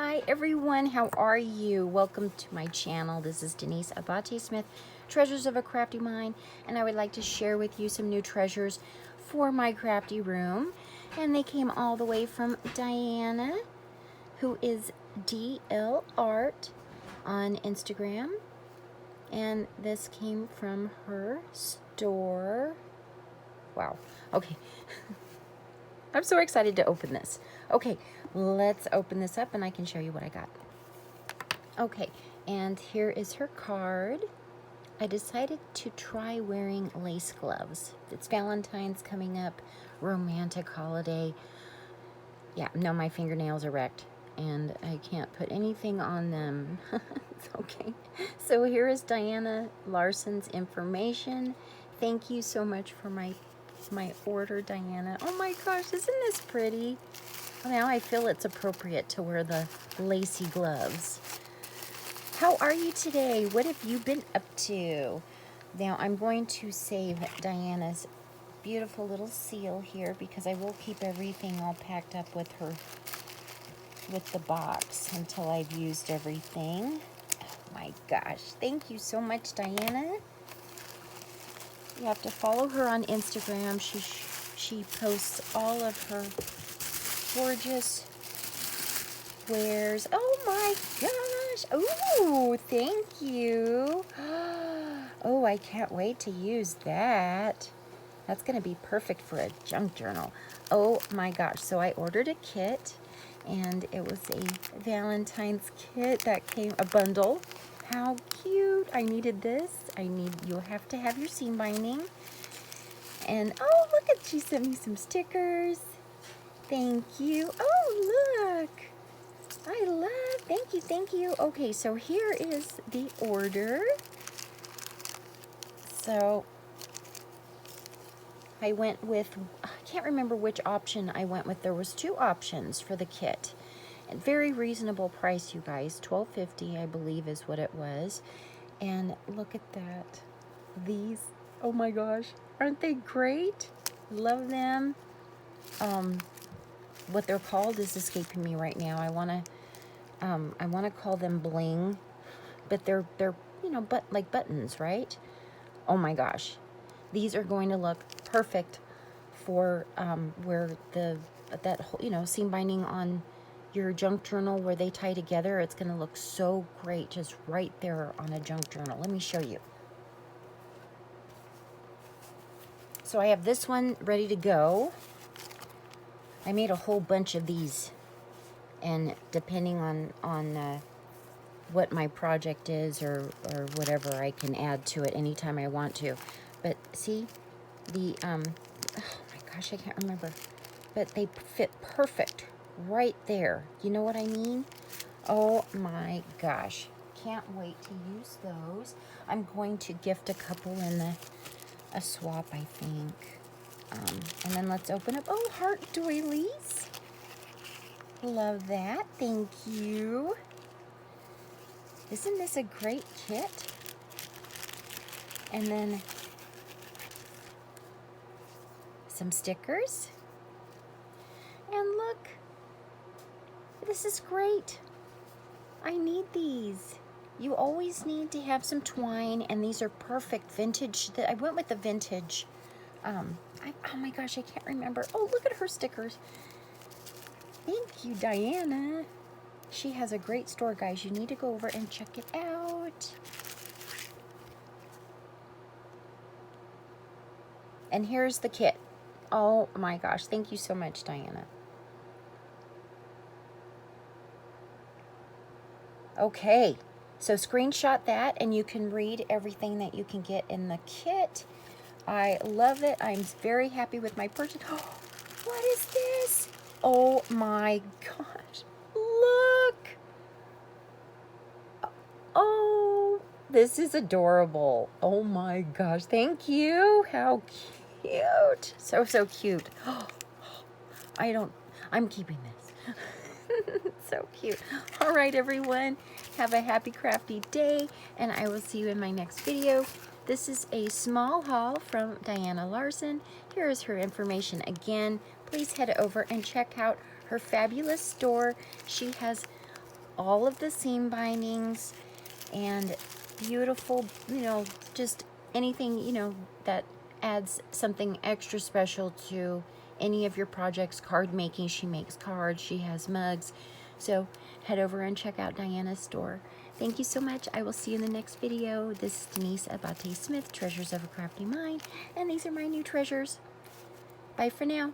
Hi everyone, how are you? Welcome to my channel. This is Denise Abate Smith, Treasures of a Crafty Mind, and I would like to share with you some new treasures for my crafty room. And they came all the way from Diana, who is DL Art on Instagram. And this came from her store. Wow, okay. I'm so excited to open this. Okay, let's open this up and I can show you what I got. Okay, and here is her card. I decided to try wearing lace gloves. It's Valentine's coming up, romantic holiday. Yeah, no, my fingernails are wrecked and I can't put anything on them. It's okay. So here is Diana Larson's information. Thank you so much for my order, Diana. Oh my gosh, isn't this pretty? Now I feel it's appropriate to wear the lacy gloves. How are you today? What have you been up to? Now I'm going to save Diana's beautiful little seal here because I will keep everything all packed up with her, with the box until I've used everything. Oh my gosh, thank you so much, Diana. You have to follow her on Instagram. She posts all of her gorgeous wares. Oh my gosh. Oh, thank you. Oh, I can't wait to use that. That's going to be perfect for a junk journal. Oh my gosh. So I ordered a kit and it was a Valentine's kit that came, a bundle. How cute. I needed this. You'll have to have your seam binding. And oh, look at, she sent me some stickers. Thank you. Oh, look. Thank you. Okay, so here is the order. So I went with, I can't remember which option I went with. There was two options for the kit. And very reasonable price, you guys. $12.50, I believe, is what it was. And look at that. These, oh my gosh, aren't they great? Love them. What they're called is escaping me right now. I wanna call them bling, but they're you know, like buttons, right? Oh my gosh, these are going to look perfect for where that whole, you know, seam binding on your junk journal where they tie together. It's going to look so great just right there on a junk journal. Let me show you. So I have this one ready to go. I made a whole bunch of these, and depending on what my project is or whatever, I can add to it anytime I want to. But see, the oh my gosh, I can't remember, but they fit perfect right there. You know what I mean? Oh my gosh, can't wait to use those. I'm going to gift a couple in a swap, I think. And then let's open up, oh, heart doilies. Love that, thank you. Isn't this a great kit? And then some stickers. And look, this is great. I need these. You always need to have some twine, and these are perfect vintage. I went with the vintage. Oh my gosh, I can't remember. Oh, look at her stickers. Thank you, Diana. She has a great store, guys. You need to go over and check it out. And here's the kit. Oh my gosh, thank you so much, Diana. Okay, so screenshot that and you can read everything that you can get in the kit. I love it. I'm very happy with my purchase. Oh, what is this? Oh my gosh, look. Oh, this is adorable. Oh my gosh, thank you. How cute. So cute. I'm keeping this. So cute. All right, everyone. Have a happy crafty day, and I will see you in my next video. This is a small haul from Diana Larson. Here is her information again. Please head over and check out her fabulous store. She has all of the seam bindings and beautiful, you know, just anything, you know, that adds something extra special to any of your projects. Card making, she makes cards, she has mugs. So head over and check out Diana's store. Thank you so much. I will see you in the next video. This is Denise Abate Smith, Treasures of a Crafty Mind, and these are my new treasures. Bye for now.